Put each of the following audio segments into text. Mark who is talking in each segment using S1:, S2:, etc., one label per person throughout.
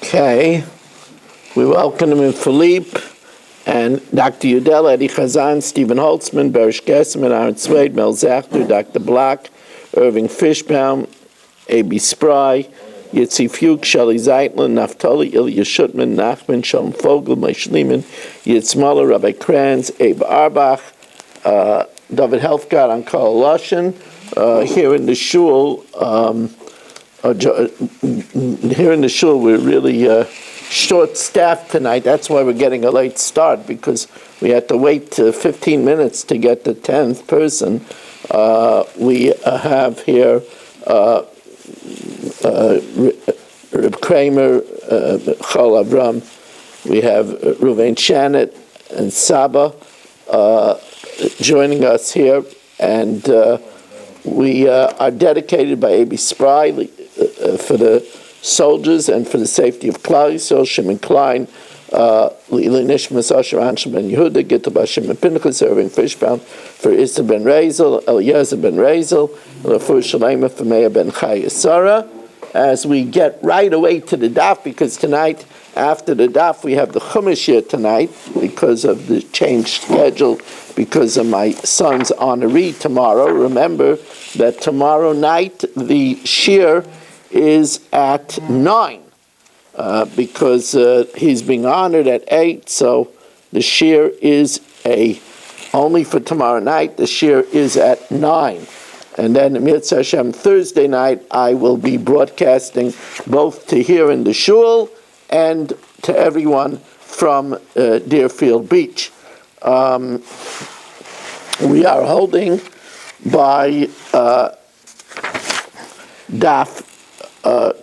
S1: Okay, we welcome him in Philippe and Dr. Udell, Eddie Chazan, Stephen Holtzman, Berish Gesman, Aaron Swade, Mel Zachter, Dr. Block, Irving Fishbaum, A.B. Spry, Yitzi Fuchs, Shelley Zeitlin, Naftali, Ilya Shutman, Nachman, Shalom Fogel, Moshe Lehman, Yitz Muller, Rabbi Kranz, Abe Arbach, David Helfgott, and Carl Lushin. Here in the shul, we're really short-staffed tonight. That's why we're getting a late start, because we had to wait 15 minutes to get the 10th person. We have here Reb Kramer, Chol Avram. We have Ruvain Shanet and Saba joining us here, and we are dedicated by A.B. Spry for the soldiers and for the safety of Klal Yisrael, Shimon Klein, Lili Nishmas, Asher Anshem ben Yehuda, Gittel Bashim and Pinchas, Irving Fishbaum, for Issa ben Rezel, Eliezer ben Rezel, Lefur Shalema for Meir ben Chayesara. As we get right away to the daf, because tonight, after the daf, we have the Chumash here tonight because of the changed schedule, because of my son's honoree tomorrow. Remember that tomorrow night the shir is at 9 because he's being honored at 8, so the shir is only for tomorrow night. The shir is at 9. And then Mitzvah Hashem, Thursday night, I will be broadcasting both to here in the shul and to everyone from Deerfield Beach. We are holding by Daf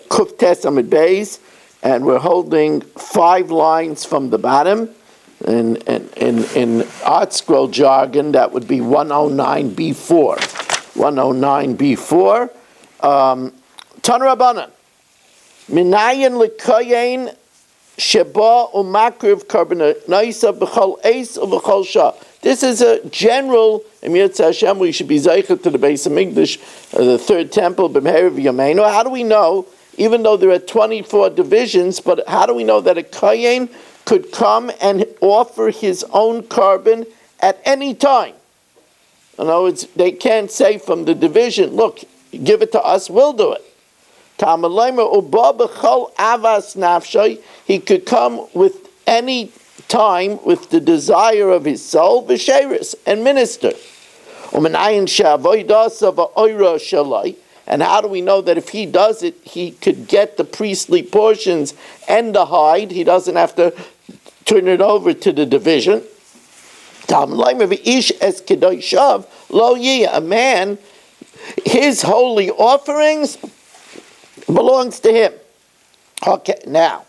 S1: Kuftes Amid Beis, and we're holding 5 lines from the bottom. In Art Scroll jargon, that would be 109b4. 109b4. Tan Rabbanan. Minayin l'kayin sheba umakriv karbanayisa b'chol eis u'b'chol shah. This is a general, Emir Hashem, we should be zeicher to the base of English, the third temple, b'meherav yameinu. How do we know, even though there are 24 divisions, but how do we know that a kayin could come and offer his own carbon at any time? In other words, they can't say from the division, look, give it to us, we'll do it. He could come with any time with the desire of his soul, v'sheris, and minister. And how do we know that if he does it, he could get the priestly portions and the hide? He doesn't have to turn it over to the division. A man, his holy offerings belongs to him. Okay, now,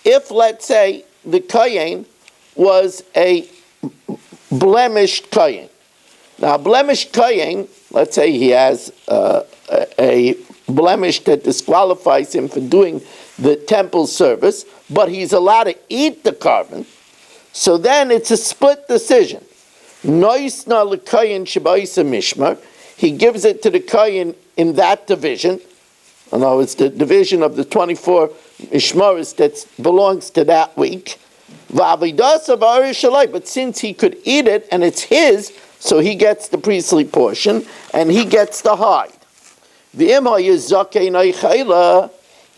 S1: if let's say the kohen was a blemished kohen. Now, blemished kohen, let's say he has a blemish that disqualifies him from doing the temple service, but he's allowed to eat the carbon, so then it's a split decision. Noisna l'kohen shebaisa mishmar, he gives it to the kohen in that division. In other words, the division of the 24 mishmaris that belongs to that week. But since he could eat it and it's his, so he gets the priestly portion and he gets the hide.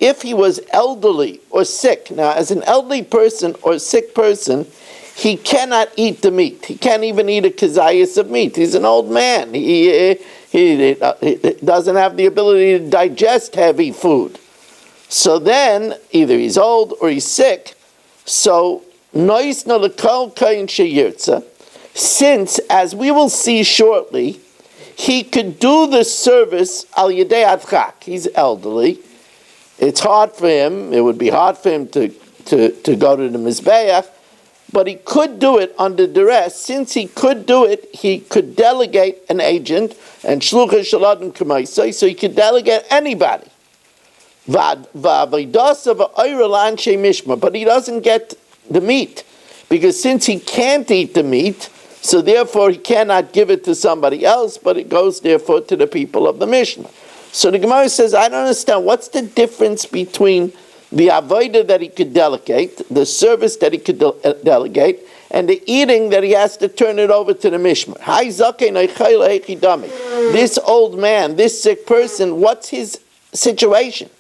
S1: If he was elderly or sick, now as an elderly person or sick person, he cannot eat the meat. He can't even eat a kazayas of meat. He's an old man. He doesn't have the ability to digest heavy food. So then, either he's old or he's sick. So, since, as we will see shortly, he could do the service al yedei adchak. He's elderly. It's hard for him. It would be hard for him to go to the mizbeach, but he could do it under duress. Since he could do it, he could delegate an agent and shluchah shaladim k'maisai, so he could delegate anybody. But he doesn't get the meat, because since he can't eat the meat, So therefore, he cannot give it to somebody else, but it goes therefore to the people of the Mishnah. So the Gemara says, I don't understand. What's the difference between the avodah that he could delegate, the service that he could delegate, and the eating that he has to turn it over to the Mishmar? This old man, this sick person, what's his situation?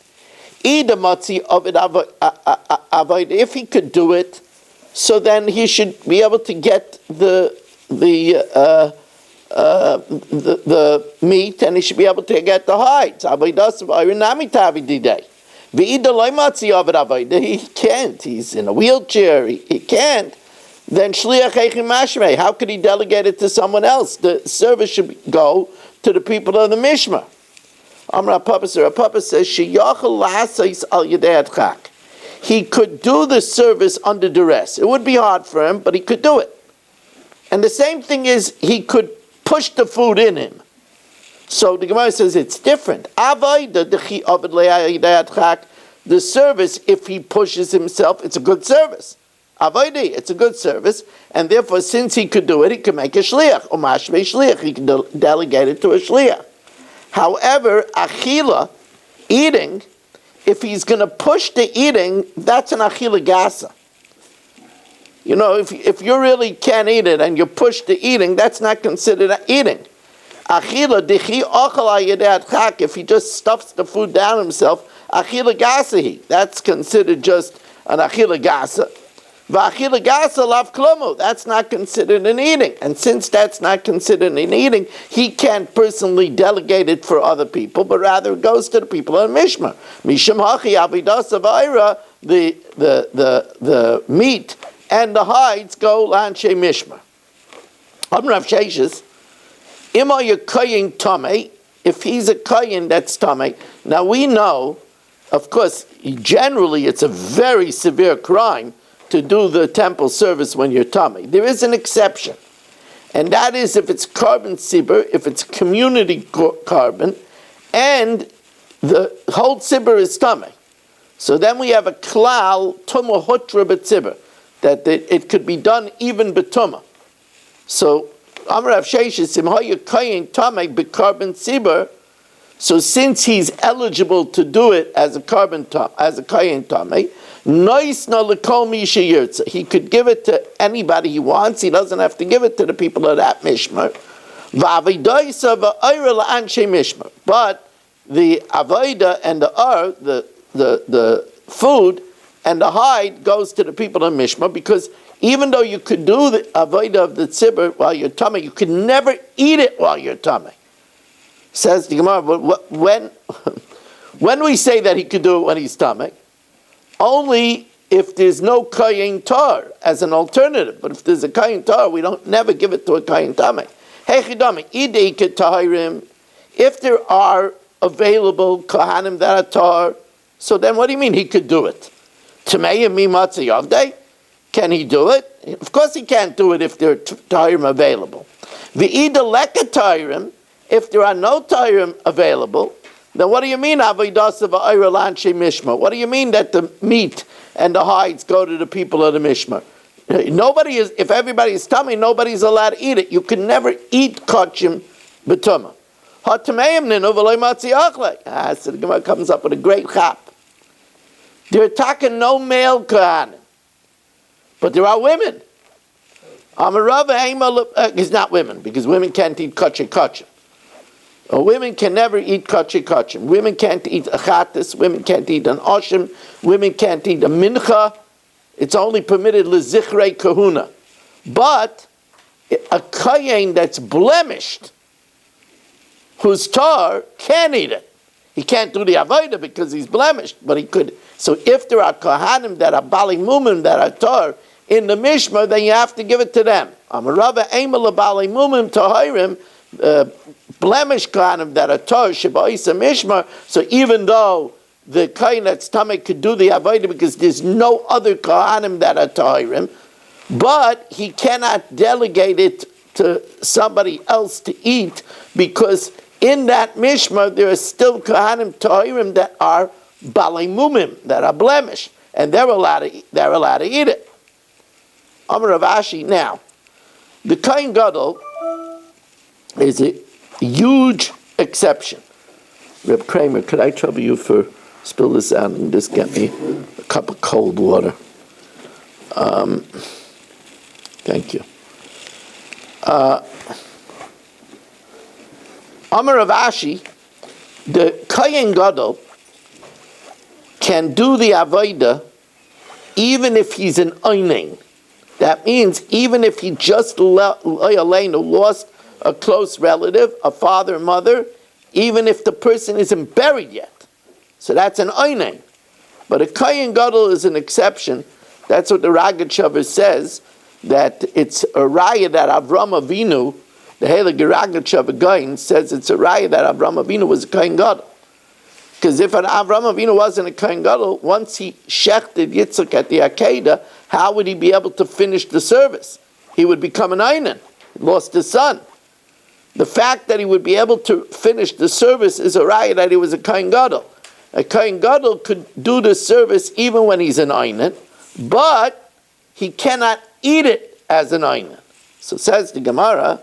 S1: If he could do it, so then he should be able to get the meat, and he should be able to get the hides. He can't. He's in a wheelchair. He can't. Then shliach heichim mashmei. How could he delegate it to someone else? The service should go to the people of the Mishmar. Amar Papa says sheyachal lahasais al yedei adchak. He could do the service under duress. It would be hard for him, but he could do it. And the same thing is, he could push the food in him. So the Gemara says it's different. The service, if he pushes himself, it's a good service. It's a good service, and therefore, since he could do it, he could make a shliach, or mashmei shliach. He can delegate it to a shliach. However, achila, eating, if he's going to push the eating, that's an achila gasa. You know, if you really can't eat it and you push the eating, that's not considered eating. Achila dichi ochal yedei adchak. If he just stuffs the food down himself, achila gasahi. That's considered just an achila gasa. V'achila gasa lav klomo. That's not considered an eating. And since that's not considered an eating, he can't personally delegate it for other people, but rather it goes to the people of Mishmar. Misham hachi avidas avayra. The meat and the hides go l'anshei Mishmar. Rav Sheshes, Ima Yakayin Tameh, if he's a Kayin that's Tameh. Now we know, of course, generally it's a very severe crime to do the temple service when you're Tameh. There is an exception, and that is if it's carbon sibur, if it's community carbon, and the whole sibur is Tameh. So then we have a klal tumah hutra b'tzibur, that it could be done even b'tumah. So Amar Rav Sheshes, Simha Kayin Tameh b'Karbon Sibur. So since he's eligible to do it as a Kayin Tameh, Noisna l'kol mi sheyirtza. He could give it to anybody he wants. He doesn't have to give it to the people of that Mishmar. V'avidoisa v'ayra la'anshei Mishmar. But the avoda and the the food and the hide goes to the people of Mishmar, because even though you could do the avodah of the tzibur while you're tamei, you could never eat it while you're tamei. Says the Gemara, but when we say that he could do it when he's tamei, only if there's no kayin tar as an alternative. But if there's a kayin tar, we don't never give it to a kayin tamei. Hechidami idei ketahirim. If there are available kohanim that are tar, so then what do you mean he could do it? Tamei mi matzah yavdei. Can he do it? Of course he can't do it if there are tahirim available. V'ida leka tahirim, if there are no tahirim available, then what do you mean avodas of ha'ayra l'anshei mishmar? What do you mean that the meat and the hides go to the people of the mishmar? Nobody is. If everybody is tummy, nobody's allowed to eat it. You can never eat kachim b'tumah. Ha'tameim ninu v'loy matzi achlei. So the Gemara comes up with a great chap. They're attacking no male kohanim, but there are women. It's not women, because women can't eat kachim. Women can never eat kachim. Women can't eat achatis. Women can't eat an oshim. Women can't eat a mincha. It's only permitted lezichrei kahuna. But a kayin that's blemished, whose tar, can eat it. He can't do the avodah because he's blemished, but he could. So if there are kohanim that are bali mumim that are tar in the mishmar, then you have to give it to them. Amarava emel bali mumim tahirim, blemish kohanim that are tar shebaisa mishmar. So even though the kohen that's tamei could do the avodah because there's no other kohanim that are tahirim, but he cannot delegate it to somebody else to eat, because in that mishmar there are still kohanim tahirim that are balei mumim, that are blemish, and they're allowed to eat it. Amar Rav Ashi, now The Kohen Gadol is a huge exception. Reb Kramer, could I trouble you for spill this out and just get me a cup of cold water? Thank you. Amar Rav Ashi, the Kohen Gadol can do the avodah even if he's an oinen. That means even if he just lost a close relative, a father, mother, even if the person isn't buried yet. So that's an oinen. But a Kohen Gadol is an exception. That's what the Rogatchover says, that it's a raya that Avram Avinu, the Heilige Rogatchover Gaon, says it's a raya that Avram Avinu was a Kohen Gadol. Because if an Avram Avinu wasn't a Kohen Gadol, once he shechted Yitzchak at the Akedah, how would he be able to finish the service? He would become an Einan. He lost his son. The fact that he would be able to finish the service is a raya that he was a Kohen Gadol. A Kohen Gadol could do the service even when he's an Einan, but he cannot eat it as an Einan. So says the Gemara,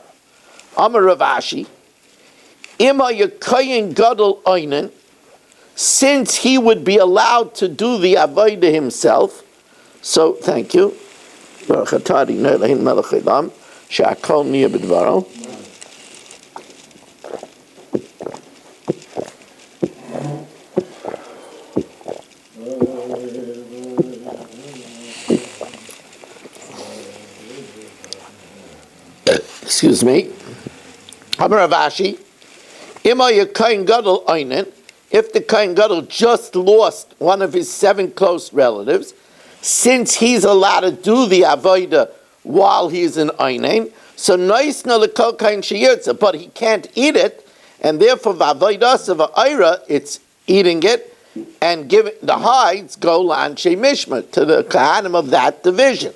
S1: Amar Rav Ashi, Ima ye Kohen Gadol Einan, since he would be allowed to do the avodah himself. So, thank you. Baruch atah Adonai Eloheinu melech haolam, she'akol niyeh b'dvaro. Excuse me. Amar Rav Ashi, Ima ye Kohen Gadol Einan, if the Kohen Gadol just lost one of his 7 close relatives, since he's allowed to do the avodah while he's in Einan, so noisna l'kol kain sheyirtza, but he can't eat it, and therefore v'avodas of Eira, it's eating it, and give it, the hides go l'anshei mishmar, to the kahanim of that division.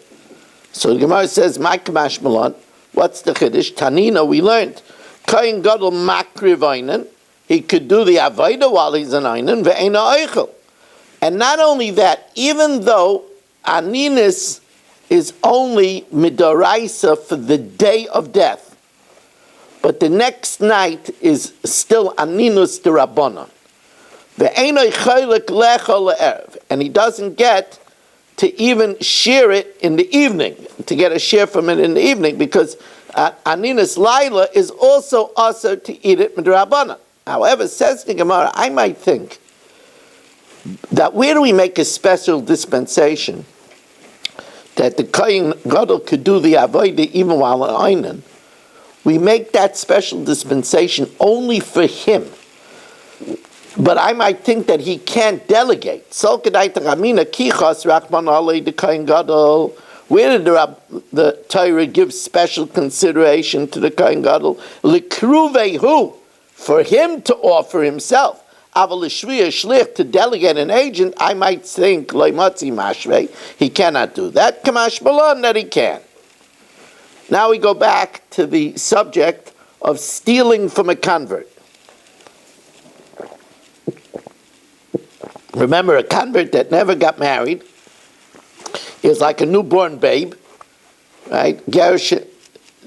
S1: So the Gemara says, "My kamash malon." What's the chiddush? Tanina, we learned Kohen Gadol makriv Einan. He could do the avodah while he's an Einan, ve'eina oichel. And not only that, even though Aninis is only midoraisa for the day of death, but the next night is still Aninus d'Rabbanan. Ve'eina oichelik lecho le'erev. And he doesn't get to even share it in the evening, to get a share from it in the evening, because Aninus Laila is also also to eat it midrabanan. However, says the Gemara, I might think that where do we make a special dispensation that the Kohen Gadol could do the avodah even while an Einan? We make that special dispensation only for him. But I might think that he can't delegate. Where did the Torah give special consideration to the Kohen Gadol? Likruvehu, for him to offer himself. To delegate an agent, I might think he cannot do that. Kamash Malon, that he can. Now we go back to the subject of stealing from a convert. Remember, a convert that never got married is like a newborn babe, right? Gersh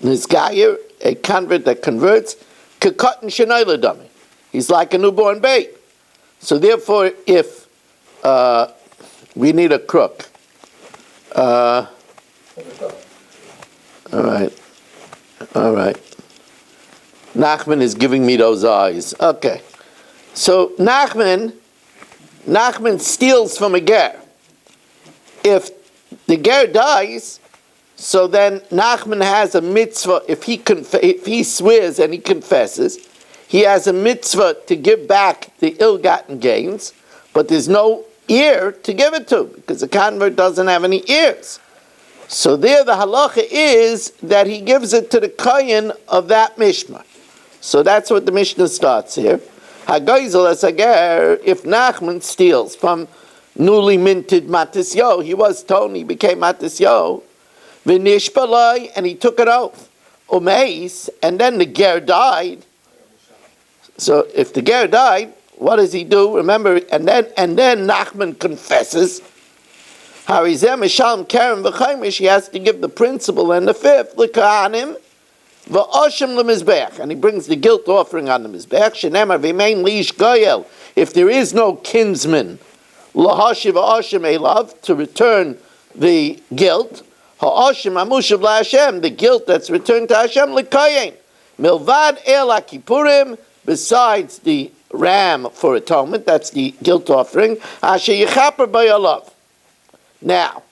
S1: Nizgayer, a convert that converts, Kekatan Shenoila Dami. He's like a newborn babe. So therefore, if we need a crook, all right. Nachman is giving me those eyes. Okay. So Nachman steals from a ger. If the ger dies, so then Nachman has a mitzvah. If he swears and he confesses, he has a mitzvah to give back the ill-gotten gains, but there's no heir to give it to because the convert doesn't have any heirs. So there, the halacha is that he gives it to the kohen of that mishmar. So that's what the Mishnah starts here. Hagoizel as a ger, if Nachman steals from newly minted matisyo, he was Tony, became matisyo, v'nishbalai, and he took an oath, umeis, and then the ger died. So if the ger died, what does he do? Remember, and then Nachman confesses. Harizem Mishalem Keren v'Chaimish, he has to give the principal and the fifth l'Kohanim v'Oshim l'Mizbeach, and he brings the guilt offering on the Mizbeach. Shenemar v'Mein Liish Goyel, if there is no kinsman, l'Hashiv v'Oshim Elav, to return the guilt. Ha'Oshim Amushav la'Hashem, the guilt that's returned to Hashem l'Koyin. Milvad El HaKippurim, besides the ram for atonement, that's the guilt offering. Asher Yechaper B'Yalav. Now,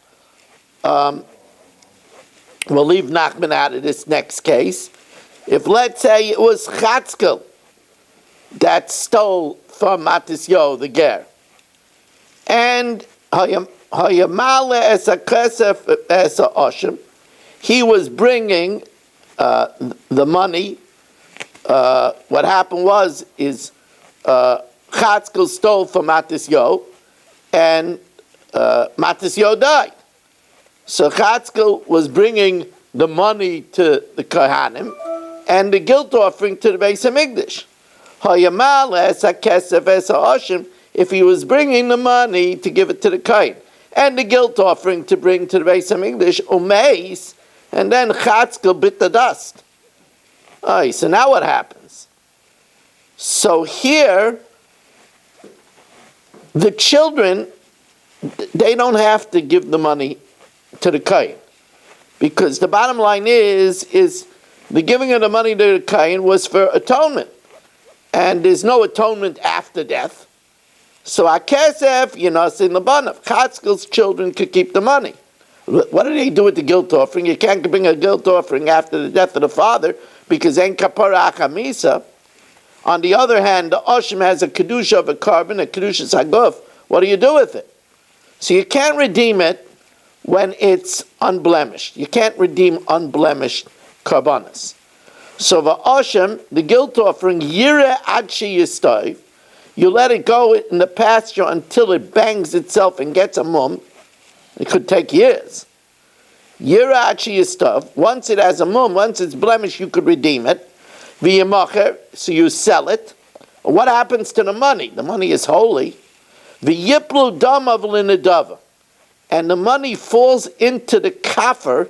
S1: we'll leave Nachman out of this next case. If, let's say, it was Chatzkel that stole from Matisyo, the ger, and Hayamale es HaKesef es HaOshim, he was bringing the money. What happened is Chatzkel stole from Matisyo, and Matisyo died. So Chatzkel was bringing the money to the Kohanim and the guilt offering to the Beis HaMikdash. Hayamal es HaKesef es HaOshim, if he was bringing the money to give it to the Kohen and the guilt offering to bring to the Beis HaMikdash, umeis, and then Chatzkel bit the dust. Alright, so now what happens? So here, the children, they don't have to give the money to the Kohen, because the bottom line is the giving of the money to the Kohen was for atonement, and there's no atonement after death. So Akesef, in the Banav, Chatzkel's children could keep the money. What do they do with the guilt offering? You can't bring a guilt offering after the death of the father, because en kapara achamisa. On the other hand, the Oshim has a kedusha of a carbon, a kedusha saguf. What do you do with it? So you can't redeem it when it's unblemished. You can't redeem unblemished karbanas. So the Oshim, the guilt offering, yire adshi yistoiv, you let it go in the pasture until it bangs itself and gets a mum. It could take years. Yire adshi yistoiv, once it has a mum, once it's blemished, you could redeem it. V'yemacher, so you sell it. What happens to the money? The money is holy. V'yiplu damav l'nedava, and the money falls into the kafir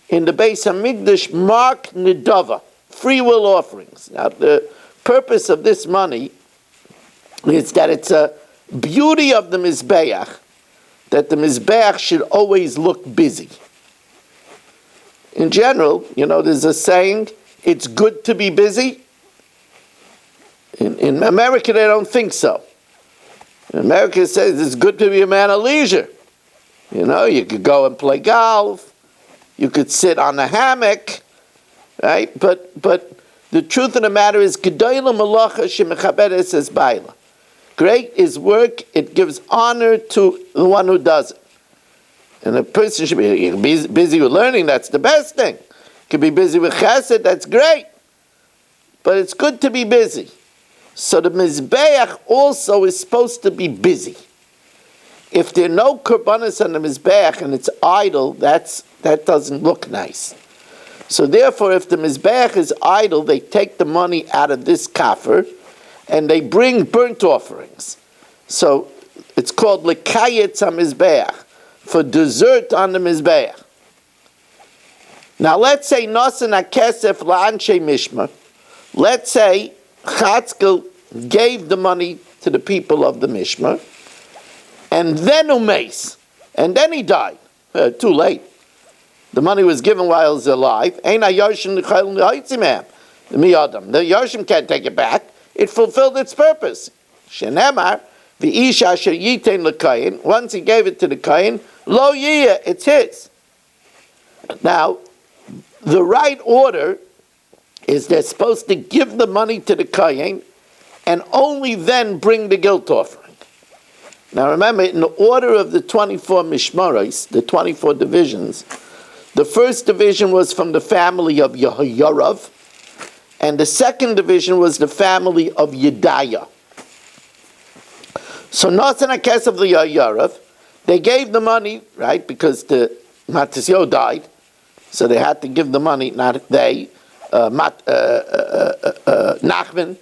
S1: in the Beis HaMikdash marked nedava, free will offerings. Now the purpose of this money is that it's a beauty of the Mizbeach, that the Mizbeach should always look busy. In general, there's a saying, it's good to be busy. In America, they don't think so. In America, it says it's good to be a man of leisure. You could go and play golf. You could sit on a hammock, right? But the truth of the matter is, Gedolah malacha shemechaberes es baila. Great is work; it gives honor to the one who does it. And a person should be busy with learning. That's the best thing. Could be busy with chesed, that's great. But it's good to be busy. So the Mizbeach also is supposed to be busy. If there are no korbanos on the Mizbeach and it's idle, that doesn't look nice. So therefore, if the Mizbeach is idle, they take the money out of this kafir and they bring burnt offerings. So it's called lekayetz HaMizbeach, for dessert on the Mizbeach. Now let's say Nasan HaKesef la'anshe mishmar. Let's say Chatzkel gave the money to the people of the mishmar, and then umeis, and then he died. Too late. The money was given while he was alive. Ein haYarshim l'chayil l'haitzimam. The Yarshim can't take it back. It fulfilled its purpose. Shenemar v'ish asher yitein l'kayin. Once he gave it to the kayin, lo yiyah, it's his. Now, the right order is they're supposed to give the money to the Kohen and only then bring the guilt offering. Now remember, in the order of the 24 Mishmaros, the 24 divisions, the first division was from the family of Yehoyarav, and the second division was the family of Yedaiah. So Nasan HaKesef of the Yehoyarav, they gave the money, right, because the Matisyo died, so they had to give the money, not they. Nachman,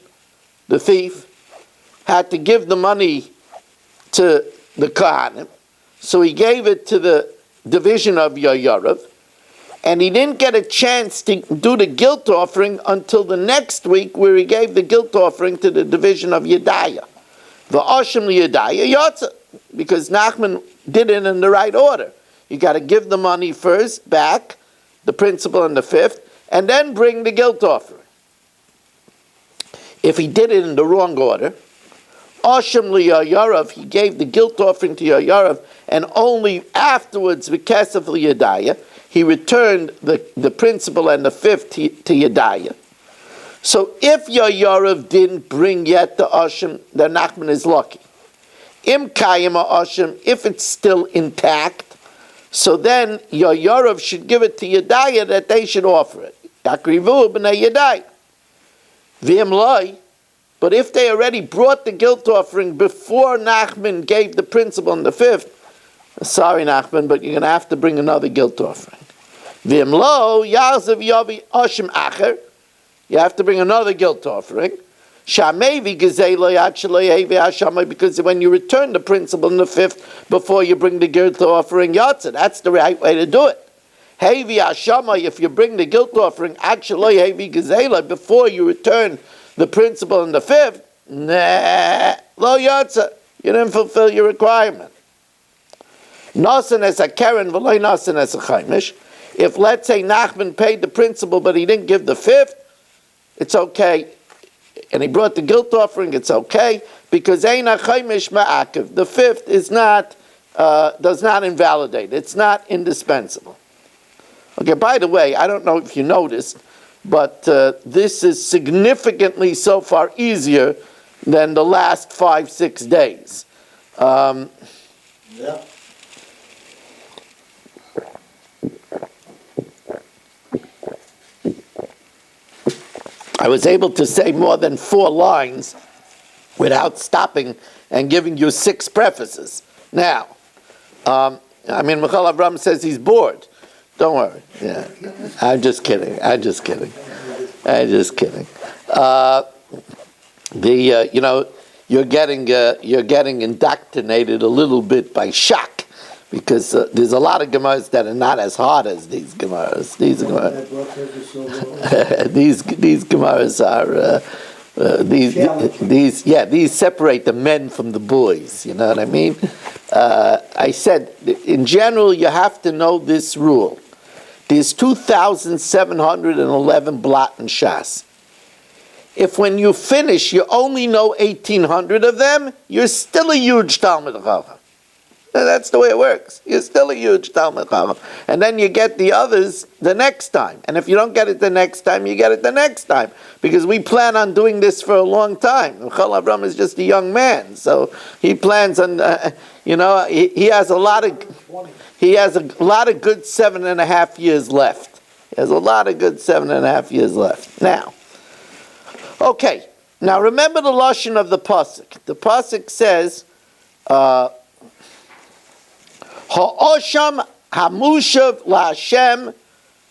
S1: the thief, had to give the money to the Kohanim. So he gave it to the division of Yoyarav, and he didn't get a chance to do the guilt offering until the next week, where he gave the guilt offering to the division of Yedaya. The Ashim Yedaya Yotza, because Nachman did it in the right order. You got to give the money first, back, the principal and the fifth, and then bring the guilt offering. If he did it in the wrong order, Ashim Yarav, he gave the guilt offering to Yarav, and only afterwards, V'kesef Yedaya, he returned the principal and the fifth to Yedaya. So if Yarav didn't bring yet the Ashim, then Nachman is lucky. Im Kayim Ashim, if it's still intact, so then Yarav should give it to Yedaya, that they should offer it. Yakrivu b'nei Yedaya. V'im loy, but if they already brought the guilt offering before Nachman gave the principal and the fifth, sorry Nachman, but you're going to have to bring another guilt offering. V'im lo, Yazav Yavi Ashim Acher, you have to bring another guilt offering. Shamevi Gezela Yachalei Hevi Hashamai, because when you return the principal and the fifth before you bring the guilt offering, Yatza, that's the right way to do it. Hevi Hashamai, if you bring the guilt offering, Achalei Hevi Gezela, before you return the principal and the fifth, nah, lo Yatza, you didn't fulfill your requirement. Nasan as a Karen, v'loy nasan as a Chaimish. If, let's say, Nachman paid the principal, but he didn't give the fifth, it's okay. And he brought the guilt offering, it's okay, because Eina Chaimish Ma'akiv, the fifth is not, does not invalidate, it's not indispensable. Okay, by the way, I don't know if you noticed, but this is significantly so far easier than the last 5-6 days. Yeah. I was able to say more than 4 lines without stopping and giving you 6 prefaces. Now, Michal Avram says he's bored. Don't worry. Yeah, I'm just kidding. You're getting indoctrinated a little bit by shock. Because there's a lot of Gemaras that are not as hard as these Gemaras. These Gemaras are these separate the men from the boys. You know what I mean? I said in general you have to know this rule. There's 2,711 blot and shas. If when you finish you only know 1,800 of them, you're still a huge Talmud Chacham. That's the way it works. You're still a huge Talmud Chacham. And then you get the others the next time. And if you don't get it the next time, you get it the next time. Because we plan on doing this for a long time. Michal Avram is just a young man. So he plans on, he has a lot of good 7.5 years left. He has a lot of good 7.5 years left. Now, okay. Now remember the lashon of the pasuk. The pasuk says, Ha'osham hamushav la'Hashem,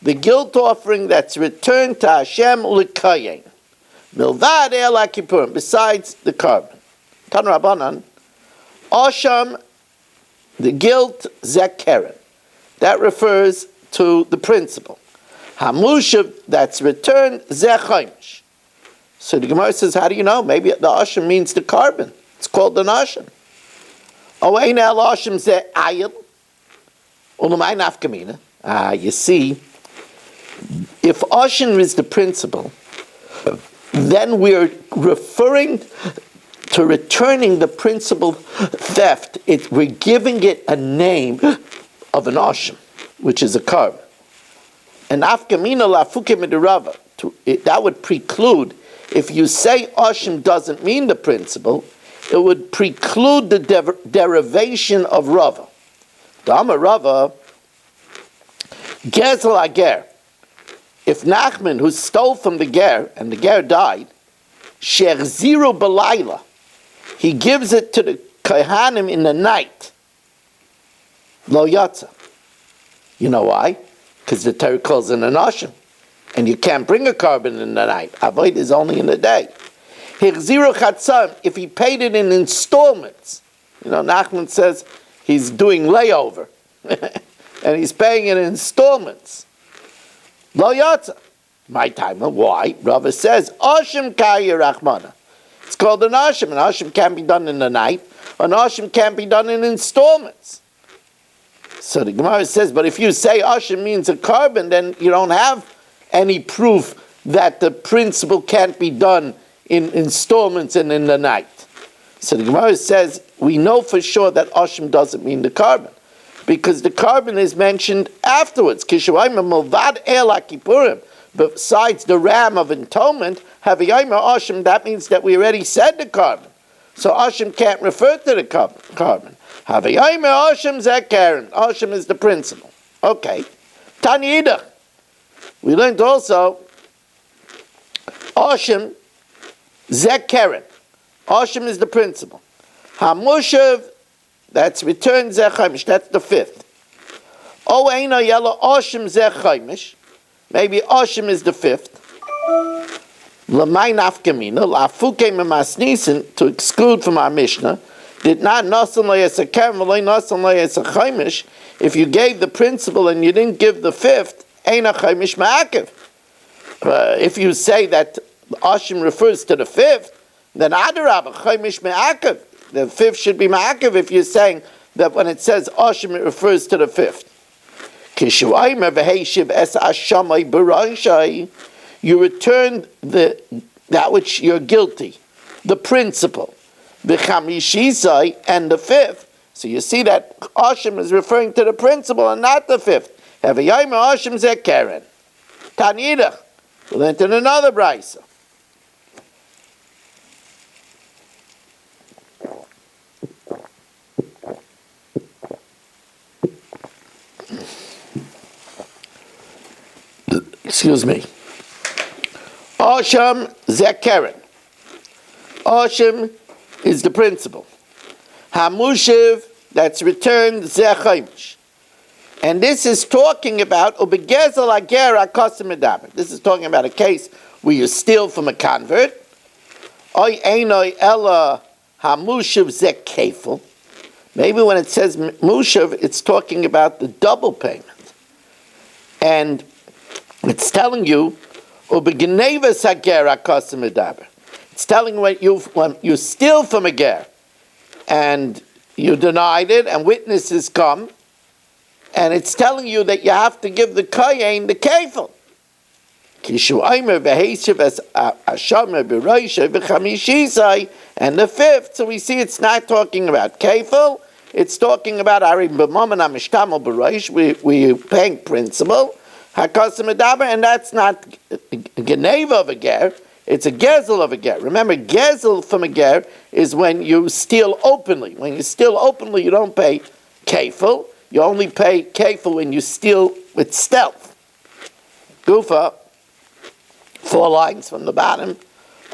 S1: the guilt offering that's returned to Hashem l'kayin. Milvad el ha'kippurim, besides the carbon. Tan Rabbanan, Osham, the guilt zekeren. That refers to the principle. Hamushav, that's returned, zechaimish. So the Gemara says, how do you know? Maybe the Osham means the carbon. It's called an Osham. Oein el Osham ze ayil. You see, if Osham is the principle, then we're referring to returning the principal theft. We're giving it a name of an Osham, which is a carbon. And afkamina lafukim edirava, that would preclude, if you say Osham doesn't mean the principle, it would preclude the derivation of Rava. Dama Rava, Gezel Ager. If Nachman, who stole from the Ger, and the Ger died, Sher Zero Belayla, he gives it to the Kohanim in the night. Lo Yatza. You know why? Because the Torah calls it an Osham. And you can't bring a carbon in the night. Avoid is only in the day. If he paid it in installments, Nachman says he's doing layover, and he's paying in installments. Lo yatsa. My time. Why? Rava says, Ashim kaya rachmana. It's called an ashim. An ashim can't be done in the night. An ashim can't be done in installments. So the Gemara says, but if you say ashim means a carbon, then you don't have any proof that the principle can't be done in installments and in the night. So the Gemara says, we know for sure that ashim doesn't mean the carbon, because the carbon is mentioned afterwards. Besides the ram of atonement, ashim, that means that we already said the carbon. So ashim can't refer to the carbon. Ashim zekeren. Ashim is the principle. Okay. Tanida. We learned also ashim zekeren. Ashim is the principle. Hamushav, that's return zechaimish. That's the fifth. O eina yellow ashim zechaimish. Maybe ashim is the fifth. L'may nafkamina lafuke memasnisen, to exclude from our Mishnah. Did not nasan layesakeren v'loy nasan layesachaimish. If you gave the principle and you didn't give the fifth, eina chaimish ma'akev. If you say that ashim refers to the fifth, then adarabah chaimish ma'akev. The fifth should be ma'akev if you're saying that when it says ashim, it refers to the fifth. You return that which you're guilty, the principle, the chamishisai, and the fifth. So you see that ashim is referring to the principle and not the fifth. Ashim zekeren. Tanida. We'll enter another brisa. Excuse me. Asham zekeren. Asham is the principle. Hamushiv, that's returned zechaimish. And this is talking about ubegezel ager akasim medaber. This is talking about a case where you steal from a convert. Oy einoi ella hamushiv zekefel. Maybe when it says mushiv, it's talking about the double payment. And it's telling you, it's telling you when you steal from a ger, and you denied it, and witnesses come, and it's telling you that you have to give the kohen the kefil. And the fifth, so we see it's not talking about kefil, it's talking about we paying principle. And that's not a geneva of a ger, it's a gezel of a ger. Remember, gezel from a ger is when you steal openly. When you steal openly, you don't pay kefil. You only pay kefil when you steal with stealth. Gufa, 4 lines from the bottom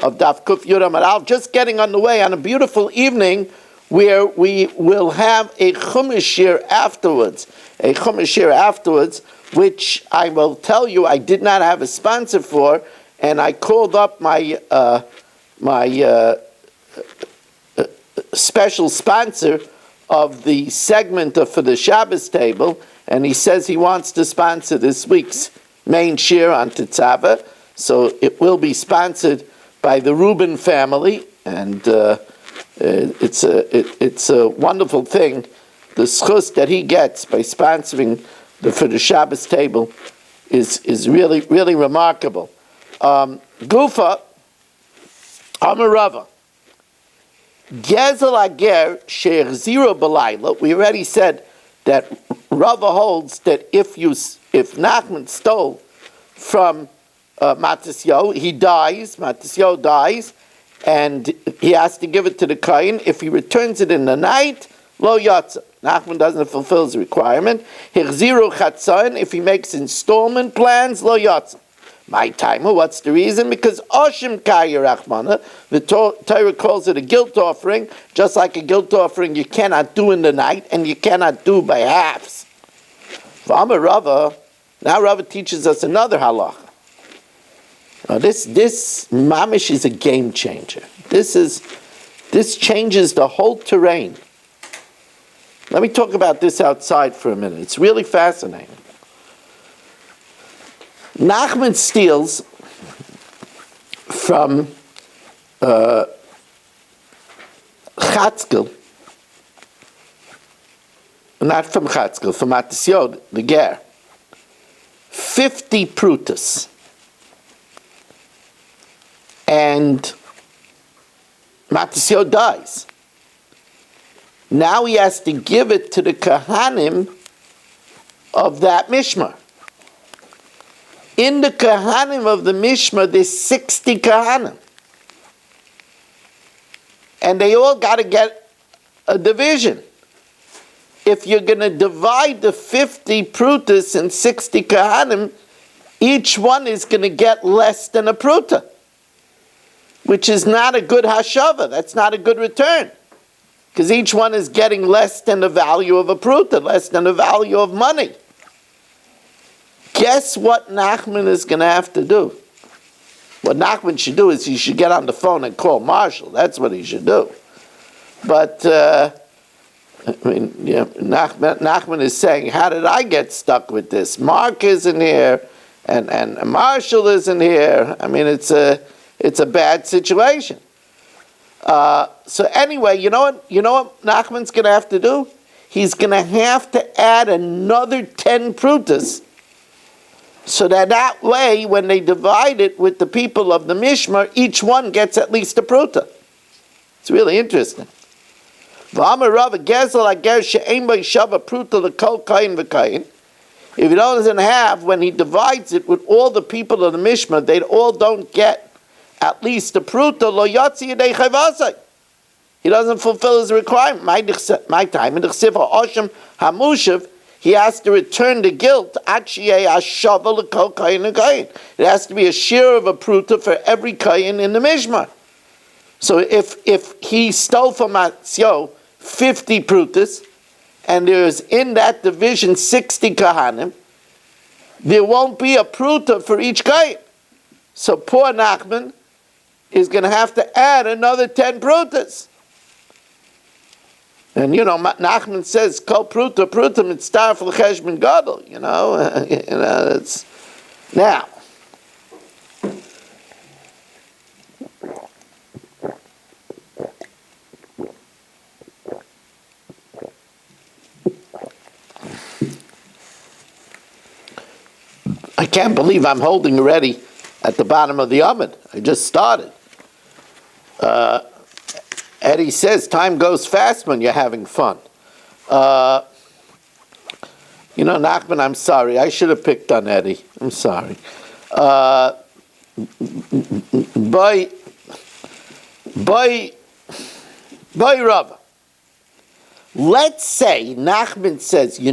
S1: of Daf Kuf Yud Amud Aleph, just getting on the way on a beautiful evening where we will have a chumash year afterwards. Which I will tell you I did not have a sponsor for, and I called up my special sponsor of the segment for the Shabbos table, and he says he wants to sponsor this week's main shir on Tetzaveh, so it will be sponsored by the Rubin family, and it's a wonderful thing, the schus that he gets by sponsoring for the Shabbos table is really, really remarkable. Gufa, Amarava. Gezel Ager Sheikh Zero Balayla. We already said that Rava holds that if Nachman stole from Matisyo, Matisyo dies, and he has to give it to the kohen. If he returns it in the night, lo yatsa. Nachman doesn't fulfill his requirement. Hichziru chatzayin, if he makes installment plans, lo yatsa. My timer, what's the reason? Because Oshim Kaya Rachmana, the Torah calls it a guilt offering, just like a guilt offering you cannot do in the night and you cannot do by halves. V'amar Rava, now Rava teaches us another halacha. Now this mamish is a game changer. This changes the whole terrain. Let me talk about this outside for a minute. It's really fascinating. Nachman steals from Chatzkel, not from Chatzkel, from Matisyo, the Ger, 50 prutas. And Matisyo dies. Now he has to give it to the Kahanim of that Mishmar. In the Kahanim of the Mishmar, there's 60 Kahanim. And they all got to get a division. If you're going to divide the 50 prutas and 60 Kahanim, each one is going to get less than a pruta, which is not a good hashava. That's not a good return. Because each one is getting less than the value of a pruta, less than the value of money. Guess what Nachman is going to have to do? What Nachman should do is he should get on the phone and call Marshall. That's what he should do. But, Nachman is saying, how did I get stuck with this? Mark isn't here, and Marshall isn't here. I mean, it's a bad situation. So anyway, you know what Nachman's going to have to do? He's going to have to add another 10 prutas, so that way, when they divide it with the people of the Mishmar, each one gets at least a pruta. It's really interesting. If he doesn't have, when he divides it with all the people of the Mishmar, they all don't get at least a pruta. Lo yatsi yedei chayvasai. He doesn't fulfill his requirement. My time in the chsiva osham hamushav, he has to return the guilt. It has to be a share of a pruta for every kayin in the mishmar. So if he stole from Matzio 50 prutas, and there's in that division 60 kahanim, there won't be a pruta for each kayin. So poor Nachman is going to have to add another 10 prutas. And Nachman says, "Kol pruta pruta mitzdarf l'cheshbon gadol." It's now. I can't believe I'm holding already at the bottom of the oven. I just started. Eddie says, time goes fast when you're having fun. Nachman, I'm sorry. I should have picked on Eddie. I'm sorry. Boy, Rava. Let's say Nachman says, the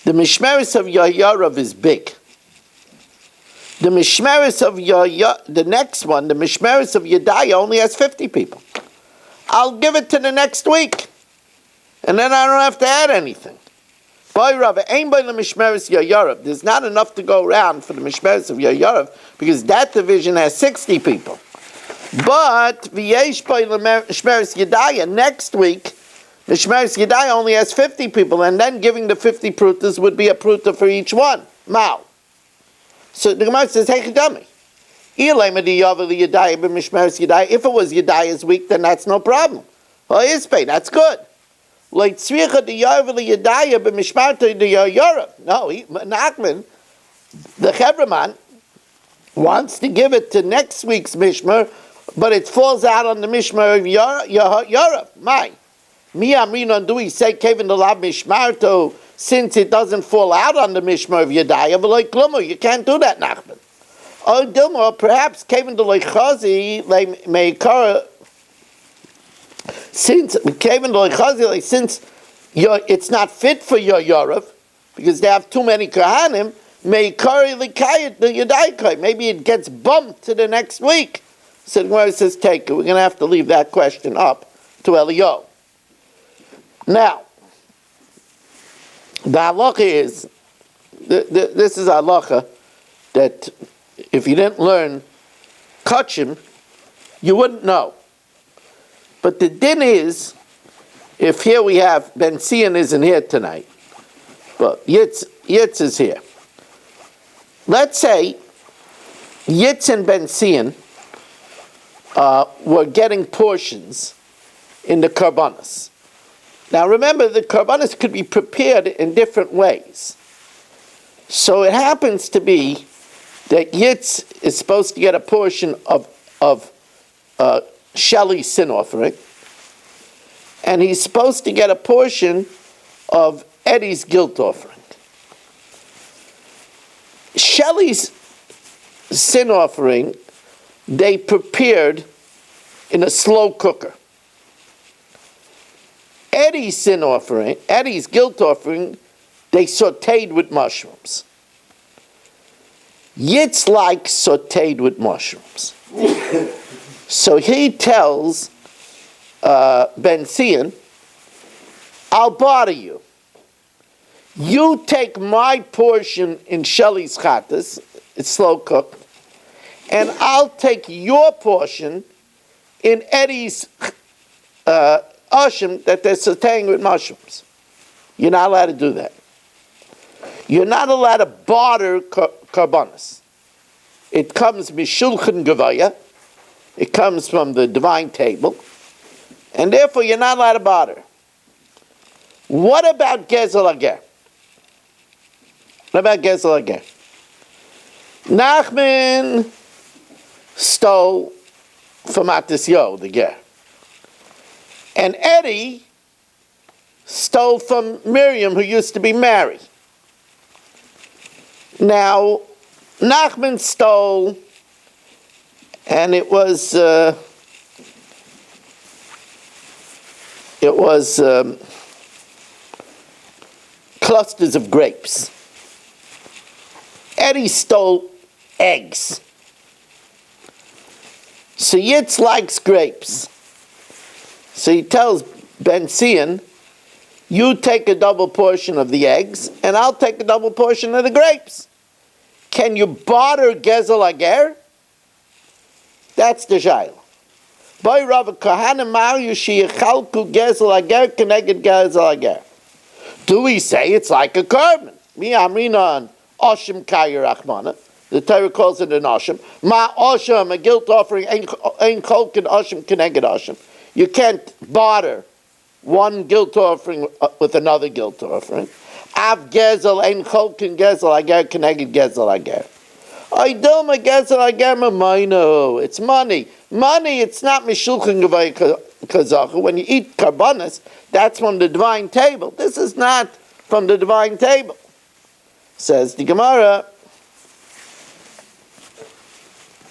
S1: Mishmeres of Yahyarav is big. The Mishmeres of the next one, the Mishmeres of Yedaya only has 50 people. I'll give it to the next week. And then I don't have to add anything. There's not enough to go around for the Mishmeres of Yahyarav because that division has 60 people. But Mishmeres Yedaya, next week, Mishmeres Yedaya only has 50 people, and then giving the 50 prutas would be a pruta for each one. Mao. So the Gemara says, hey, Chidami. If it was Yedaya's week, then that's no problem. Well, Ispay, that's good. No, Nachman, the Chevraman, wants to give it to next week's Mishmar, but it falls out on the Mishmar of Yorav. Mi Amrinon, do we say Kevin the Lab Mishmarto, since it doesn't fall out on the Mishmar of Yedaya, but like Klumer, you can't do that, Nachman. Or Dilma, perhaps Kevin the Leichazi, like Meikara, since Kevin the Leichazi, since it's not fit for your Yorav, because they have too many Kahanim, Meikari Likayat the Yedaikai. Maybe it gets bumped to the next week. So the Gemara says, take it. We're going to have to leave that question up to Eliyahu. Now, the halacha is, this is halacha that if you didn't learn Kachim, you wouldn't know. But the din is, if here we have, Ben Sion isn't here tonight, but Yitz is here. Let's say Yitz and Ben Sion were getting portions in the karbanos. Now remember, the karbanos could be prepared in different ways. So it happens to be that Yitz is supposed to get a portion of Shelley's sin offering, and he's supposed to get a portion of Eddie's guilt offering. Shelley's sin offering, they prepared in a slow cooker. Eddie's guilt offering, they sauteed with mushrooms. Yitz likes sauteed with mushrooms. So he tells Ben Sion, I'll barter you. You take my portion in Shelley's chattas, it's slow cooked, and I'll take your portion in Eddie's ashim that they're sauteing with mushrooms. You're not allowed to do that. You're not allowed to barter karbanos. It comes mishulchan gevaya. It comes from the divine table, and therefore you're not allowed to barter. What about gezel ager? What about gezel ager? Nachman stole from Atisyo, the ger. And Eddie stole from Miriam, who used to be Mary. Now, Nachman stole, and it was clusters of grapes. Eddie stole eggs. So Yitz likes grapes. So he tells Ben Sion, you take a double portion of the eggs, and I'll take a double portion of the grapes. Can you barter gezel ager? That's the shayla. By Rav Kahanim Mario sheyichalku gezel ager keneged gezel ager. Do we say it's like a carbon? Mi amrinan oshim kayer achmana. The Torah calls it an oshim. Ma oshim, a guilt offering, ein kolkin oshim keneged oshim. You can't barter one guilt offering with another guilt offering. Av gezel ein cholkin gezel ager keneged gezel ager. I don't gezel ager mamayno. It's money. Money. It's not mishulchan gevay kazachu. When you eat karbanos, that's from the divine table. This is not from the divine table. Says the Gemara.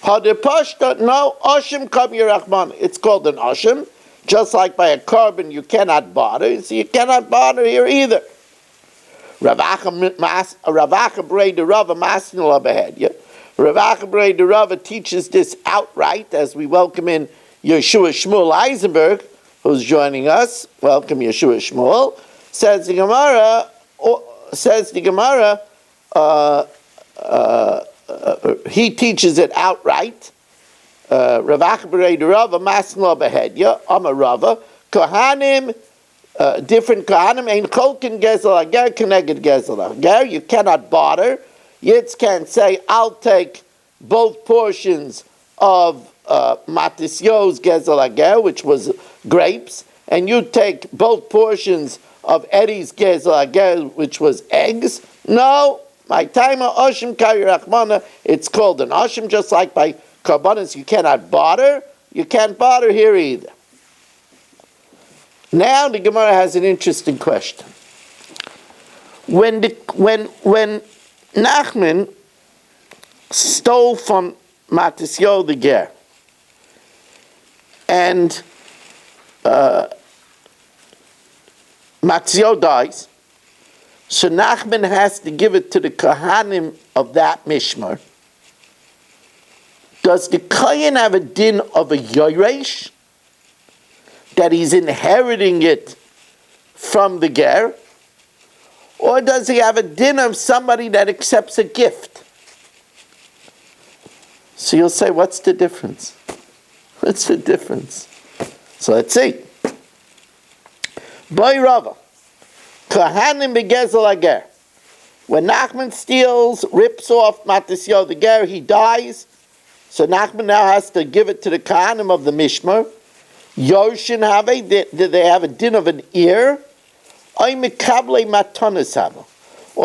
S1: Hadepashta no oshim kabir rachman. It's called an oshim. Just like by a carbon you cannot barter, so you cannot barter here either. Ravacha Brei de Rava Masnul Abahedya. Ravacha Brei de Rava teaches this outright as we welcome in Yeshua Shmuel Eisenberg, who's joining us. Welcome Yeshua Shmuel. Says the Gemara, he teaches it outright. Ravacha B'rei Rava Masnla Behedya Amar Rava Kohanim, different Kohanim Ein Cholkin Gezel Ager Keneged Gezel Ager. You cannot barter. Yitz can't say I'll take both portions of Matisyo's Gezel Ager, which was grapes, and you take both portions of Eddie's Gezel Ager, which was eggs. No, my taima Oshim Kari Rachmana. It's called an Oshim, just like by karbanos you cannot barter. You can't barter here either. Now the Gemara has an interesting question. When Nachman stole from Matisyo the ger, and Matisyo dies, so Nachman has to give it to the Kohanim of that mishmar. Does the Kohen have a din of a yoresh, that he's inheriting it from the ger? Or does he have a din of somebody that accepts a gift? So you'll say, what's the difference? What's the difference? So let's see. Boy Rava, Kohanim begezel ager. When Nachman steals, rips off Matisyo the ger, he dies. So Nachman now has to give it to the Kohanim of the Mishmar. Yoshin have did they have a din of an ear? Or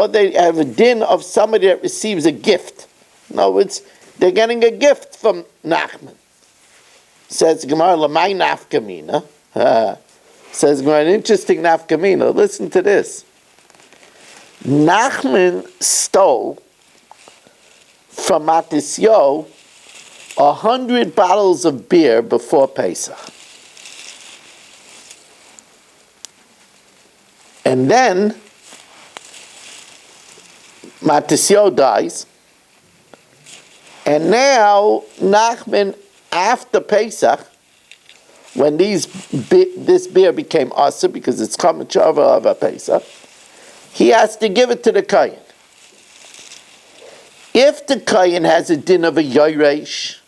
S1: they have a din of somebody that receives a gift. In other words, they're getting a gift from Nachman. Says Gemara, Lamai nafkamina. Says Gemara, an interesting nafkamina. Listen to this. Nachman stole from Matisyo 100 bottles of beer before Pesach. And then Matisyo dies. And now Nachman, after Pesach, when this beer became asa because it's common chava of a Pesach, he has to give it to the Kohen. If the Kohen has a din of a Yoresh,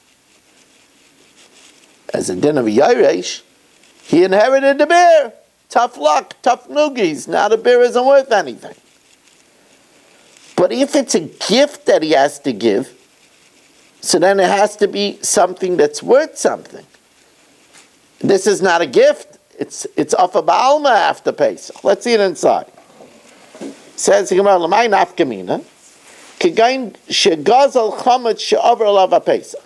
S1: he inherited the beer. Tough luck, tough noogies. Now the beer isn't worth anything. But if it's a gift that he has to give, so then it has to be something that's worth something. This is not a gift. It's off a Baalma after Pesach. Let's see it inside. Says Gemara, "L'may nafkamina, kegain shegazal chametz she'over alav Pesach."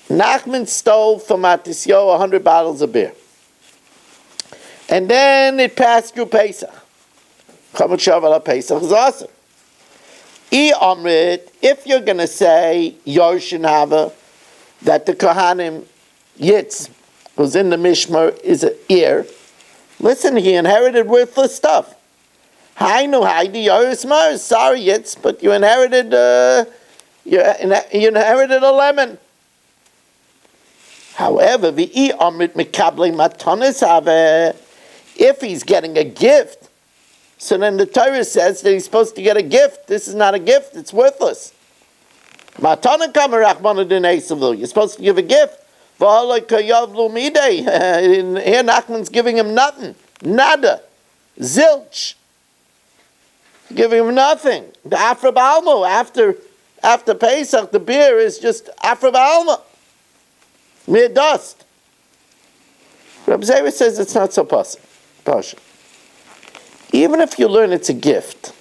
S1: Nachman stole from Matisyo 100 bottles of beer, and then it passed through Pesach. Chametz she'over alav Pesach is awesome. If you're going to say Yoshin Hava, that the Kohanim Yitz, who's in the Mishmar, is an ear, listen, he inherited worthless stuff. Hainu Haidi Yorismar, sorry Yitz, but you inherited you inherited a lemon. However, if he's getting a gift, so then the Torah says that he's supposed to get a gift. This is not a gift, it's worthless. You're supposed to give a gift. Here Nachman's giving him nothing. Nada. Zilch. Giving him nothing. The Afra B'almo, after Pesach, the beer is just Afra B'almo. Mere dust. Reb Zera says it's not so possible. Even if you learn it's a gift,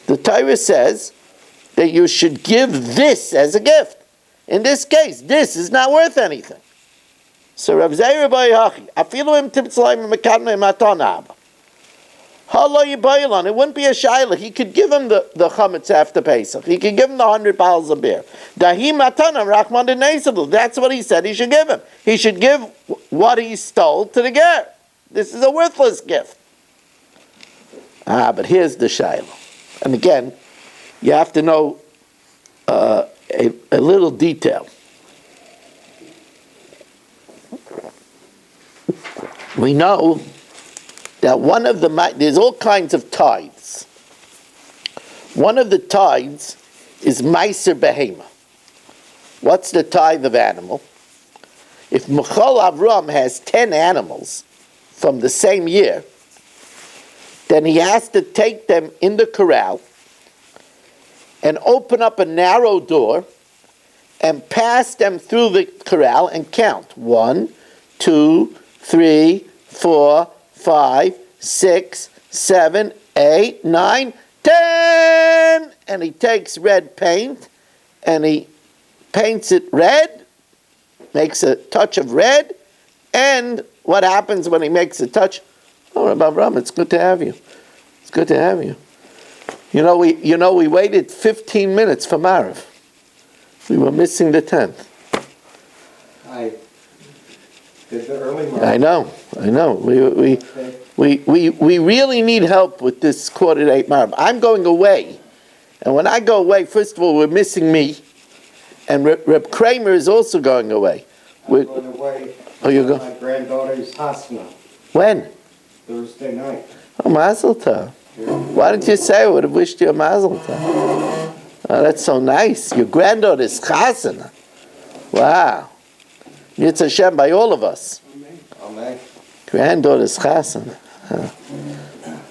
S1: the Torah says that you should give this as a gift. In this case, this is not worth anything. So Reb Zera Bayachi, afilu im tibtzlaim mekadmei matana. It wouldn't be a shaila. He could give him the chametz after Pesach. He could give him the 100 bottles of beer. Dahi matana rachman deneisablu. That's what he said he should give him. He should give what he stole to the ger. This is a worthless gift. But here's the shaila. And again, you have to know a little detail. We know that there's all kinds of tithes. One of the tithes is Meiser Behema. What's the tithe of animal? If Michal Avram has 10 animals from the same year, then he has to take them in the corral and open up a narrow door and pass them through the corral and count. 1, 2, 3, 4, 5, 6, 7, 8, 9, 10. And he takes red paint and he paints it red, makes a touch of red, and what happens when he makes a touch? Oh, Rabbi Avram, it's good to have you. It's good to have you. You know, we waited 15 minutes for Mariv. We were missing the 10th.
S2: I did the early Mariv.
S1: I know. We really need help with this 7:45 Mariv. I'm going away. And when I go away, first of all, we're missing me. And Reb Kramer is also going away.
S2: I'm going away.
S1: Oh, you're going?
S2: My granddaughter's Hasna.
S1: When?
S2: Thursday night.
S1: Oh, Mazel Tov. Why didn't you say I would have wished you a Mazel Tov? Oh, that's so nice. Your granddaughter's Chasana. Wow. Yitz Hashem by all of us.
S2: Amen.
S1: Granddaughter's chasana.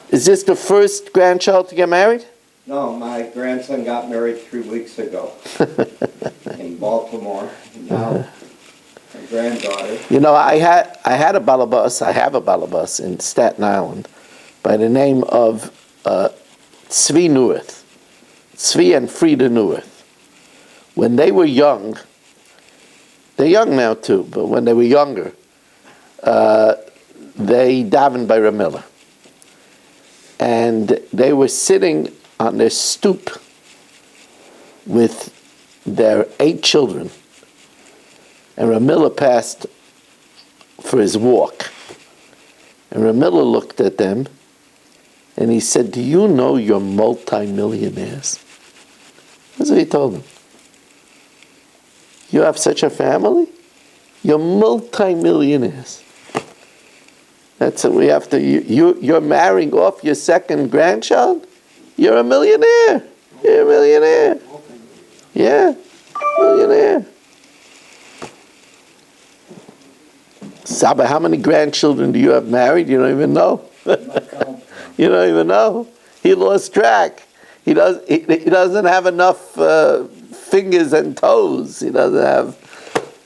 S1: Is this the first grandchild to get married?
S2: No, my grandson got married 3 weeks ago in Baltimore. Now, my granddaughter.
S1: You know, I had a balabas. I have a balabas in Staten Island by the name of Tzvi Nueth. Tzvi and Frida Nueth. When they were young, they're young now too, but when they were younger, they davened by Ramilla. And they were sitting on their stoop with their 8 children. And Ramilla passed for his walk. And Ramilla looked at them and he said, "Do you know you're multi-millionaires?" That's what he told them. You have such a family? You're multi-millionaires. That's what we have to, you're marrying off your second grandchild? You're a millionaire. You're a millionaire. Yeah, millionaire. Saba, how many grandchildren do you have married? You don't even know. You don't even know. He lost track. He doesn't have enough fingers and toes. He doesn't have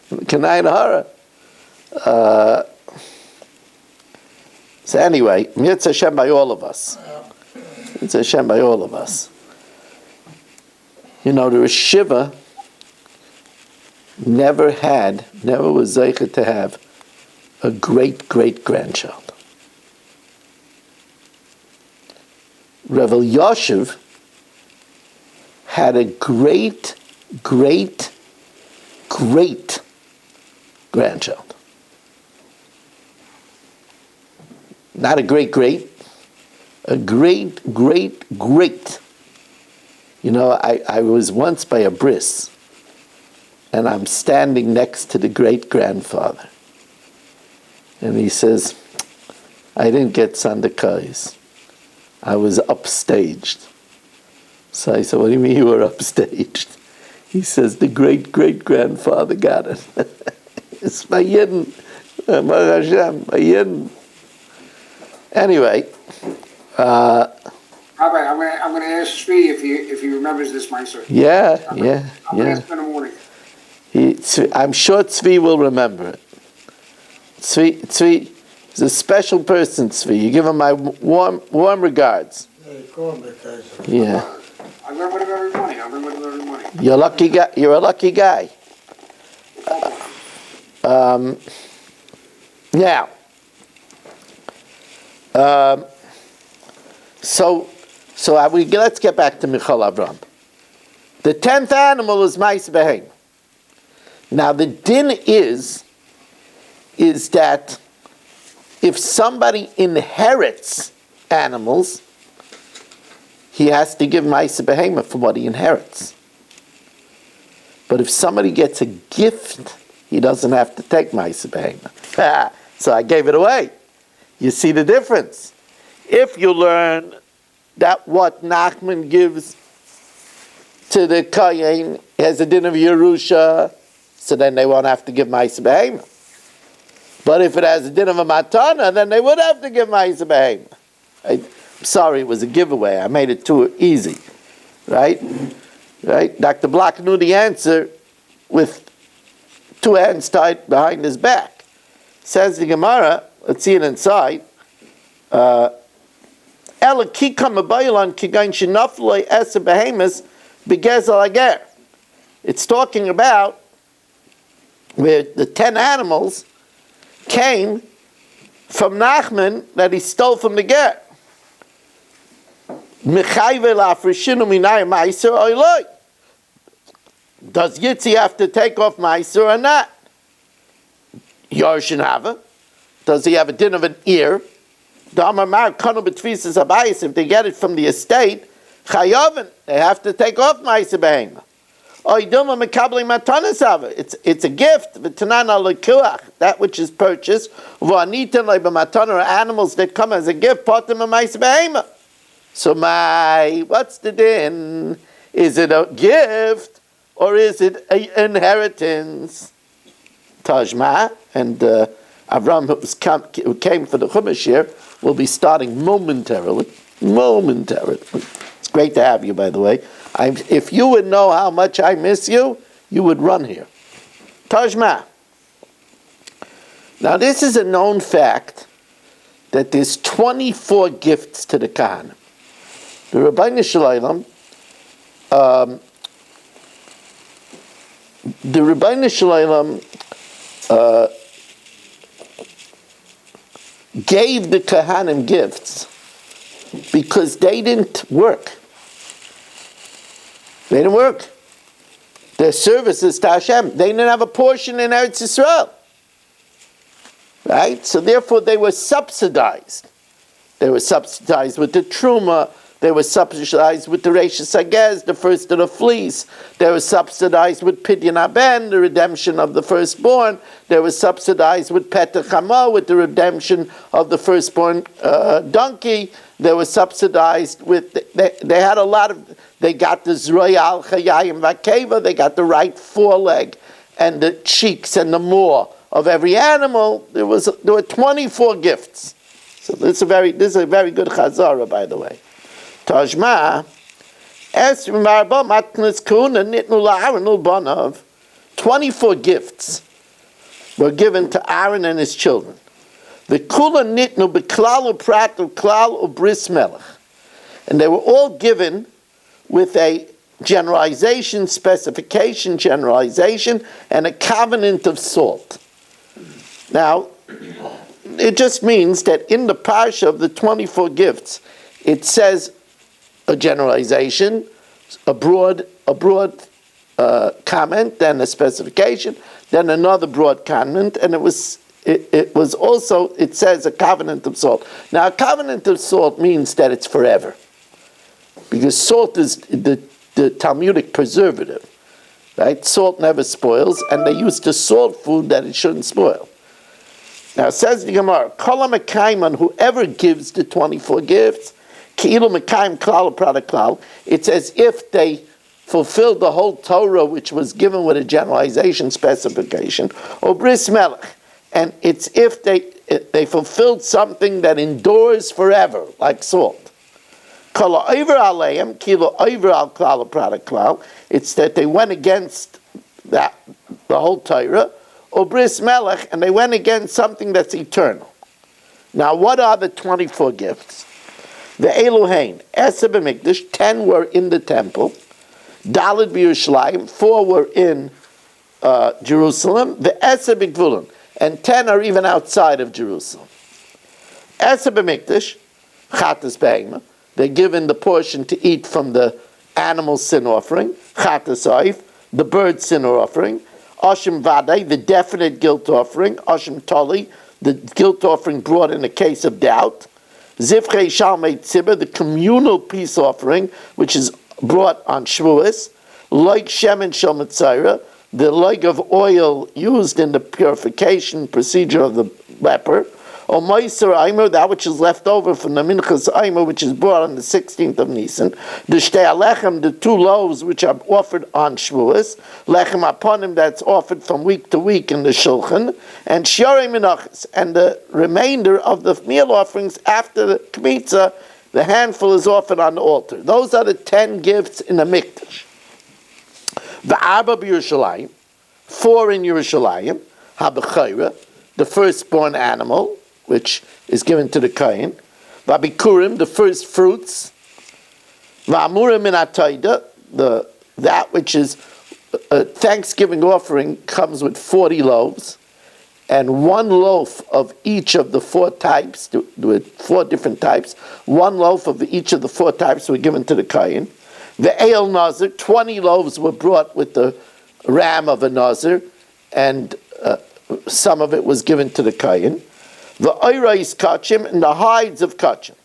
S1: Kanai Nahara. So anyway, Mitzvah Hashem by all of us. Mitzvah Hashem by all of us. You know, the Rosh Shiva never was zeicha to have a great-great-grandchild. Rav Yoshev had a great-great-grandchild. Not a great-great, a great-great-great. You know, I was once by a bris, and I'm standing next to the great-grandfather. And he says, "I didn't get Sandakais. I was upstaged." So I said, "What do you mean you were upstaged?" He says, "The great-great-grandfather got it." It's by Yidden. Baruch Hashem, by Yidden. Anyway,
S3: Rabbi, I'm gonna ask Tzvi if he remembers this, my sir.
S1: Yeah.
S3: I'm gonna ask him in the morning.
S1: I'm sure Tzvi will remember it. Tzvi is a special person, Tzvi. You give him my warm regards. Yeah.
S3: I remember him every morning.
S1: You're a lucky guy. You're a lucky guy. Now. Let's get back to Michal Avram. The 10th animal is Mais Behem. Now the din is that if somebody inherits animals, he has to give Mais Behem for what he inherits. But if somebody gets a gift, he doesn't have to take Mais Behem. So I gave it away. You see the difference. If you learn that what Nachman gives to the Kayin has a din of Yerusha, so then they won't have to give Ma'aseh Behemah. But if it has a din of a Matana, then they would have to give Ma'aseh Behemah. I'm sorry, it was a giveaway. I made it too easy. Right? Dr. Block knew the answer with 2 hands tied behind his back. Says the Gemara, let's see it inside. It's talking about where the 10 animals came from Nachman that he stole from the ger. Does Yitzi have to take off Meiser or not? Yorshin Hava. Does he have a din of an ear? If they get it from the estate, they have to take off Meiser Behemah. It's a gift, that which is purchased, or animals that come as a gift, so what's the din? Is it a gift or is it an inheritance? Tajma, and Avram, who came for the Chumash here, will be starting momentarily. Momentarily. It's great to have you, by the way. If you would know how much I miss you, you would run here. Tajma. Now, this is a known fact that there's 24 gifts to the Kahanim. The Rabbeinu Shalom, gave the Kahanim gifts because they didn't work. They didn't work. Their services to Hashem, they didn't have a portion in Eretz Yisrael. Right? So therefore they were subsidized. They were subsidized with the Truma. They were subsidized with the Reishis Hagez, the first of the fleece. They were subsidized with Pidyon Haben, the redemption of the firstborn. They were subsidized with Petach Hama, with the redemption of the firstborn donkey. They were subsidized with, they had a lot of, they got the Zroya al Chayayim Vakeva, they got the right foreleg, and the cheeks and the maw of every animal. There were 24 gifts. So this is a very good chazara, by the way. Tajma, 24 gifts were given to Aaron and his children. The kula nitnu beklal uprat uklal ubris melech, and they were all given with a generalization, specification, generalization, and a covenant of salt. Now, it just means that in the parsha of the 24 gifts, it says a generalization, a broad comment, then a specification, then another broad comment, and it says a covenant of salt. Now, a covenant of salt means that it's forever, because salt is the Talmudic preservative, right? Salt never spoils, and they use to salt food that it shouldn't spoil. Now, it says the Gemara, Kol HaMekayman, whoever gives the 24 gifts, Ki'ilu Mekayim Klal U'Prat Klal, it's as if they fulfilled the whole Torah, which was given with a generalization specification, or Bris Melech, and it's if they fulfilled something that endures forever, like salt. Kol Ha'over Aleim, Ki'ilu Over Al Klal U'Prat Klal, it's that they went against the whole Torah, or Bris Melech, and they went against something that's eternal. Now, what are the 24 gifts? The Elohein, Eser b'Mikdash, 10 were in the temple. Daled b'Yerushalayim, 4 were in Jerusalem. The Eser b'Gvulun, and 10 are even outside of Jerusalem. Eser b'Mikdash, Chatas b'Hema, they're given the portion to eat from the animal sin offering, Chatas Oif, the bird sin offering, Oshim Vadai, the definite guilt offering, Oshim Toli, the guilt offering brought in a case of doubt, Zivchei Shalmei Tzibah, the communal peace offering, which is brought on Shavuos, like Shemen Shel Mitzayra, the like of oil used in the purification procedure of the leper, or Meiser Aimer, that which is left over from the Minchas Aimer, which is brought on the 16th of Nisan, the Shtei Alechem, the 2 loaves which are offered on Shavuos, Lechem Aponim, that's offered from week to week in the Shulchan, and Shiorei Menachos, and the remainder of the meal offerings after the Kmitza, the handful is offered on the altar. Those are the 10 gifts in the Mikdash. V'arba b'Yerushalayim, 4 in Yerushalayim, HaBechayra, the firstborn animal, which is given to the Kohen. V'abikurim, the first fruits. V'amurim min atayda, that which is a Thanksgiving offering comes with 40 loaves, and 1 loaf of each of the 4 types, with 4 different types, 1 loaf of each of the 4 types were given to the Kohen. The El Nazir, 20 loaves were brought with the ram of a Nazir, and some of it was given to the Kohen. The Oirais Kachim, and the hides of Kachim.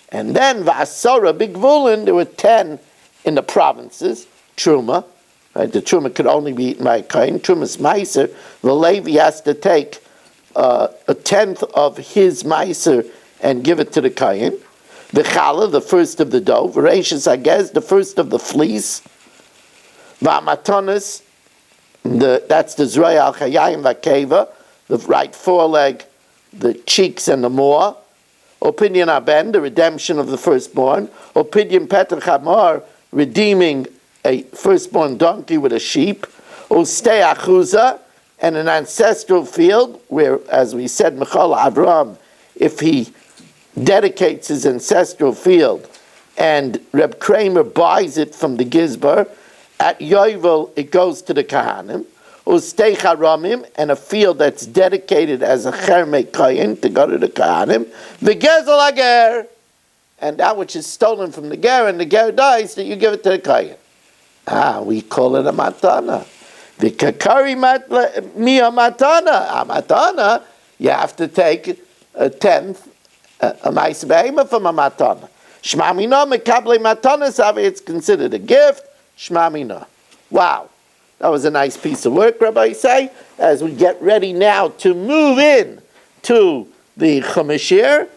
S1: And then V'asara Bigvulin, there were 10 in the provinces, Truma. Right? The Truma could only be eaten by a Kohen. Truma's Meiser, the Levi has to take a 10th of his Meiser and give it to the Kohen. The Challah, the first of the dough. V'reishis Hagez, the first of the fleece. V'amatonis, that's the Zroya al Chayayim Vakeva, the right foreleg, the cheeks, and the maw. Opinion Aben, the redemption of the firstborn. Opinion Petr Chamor, redeeming a firstborn donkey with a sheep. Ustei Achuza, and an ancestral field where, as we said, Michal Avram, if he dedicates his ancestral field and Reb Kramer buys it from the Gizbar, at Yovel it goes to the Kahanim. Ustei Haramim, and a field that's dedicated as a Chermei Kayin to go to the Kahanim. V'gezel Ager, and that which is stolen from the Ger, and the Ger dies, that you give it to the Kayin. We call it a Matana. V'kakari Mia Matana. A Matana, you have to take a tenth, a Ma'aseh Behema from a Matana. Shema Mina, Mekable Matana, Savi, it's considered a gift. Shema Mina. Wow. That was a nice piece of work, Rabbi say, as we get ready now to move in to the Chumash year.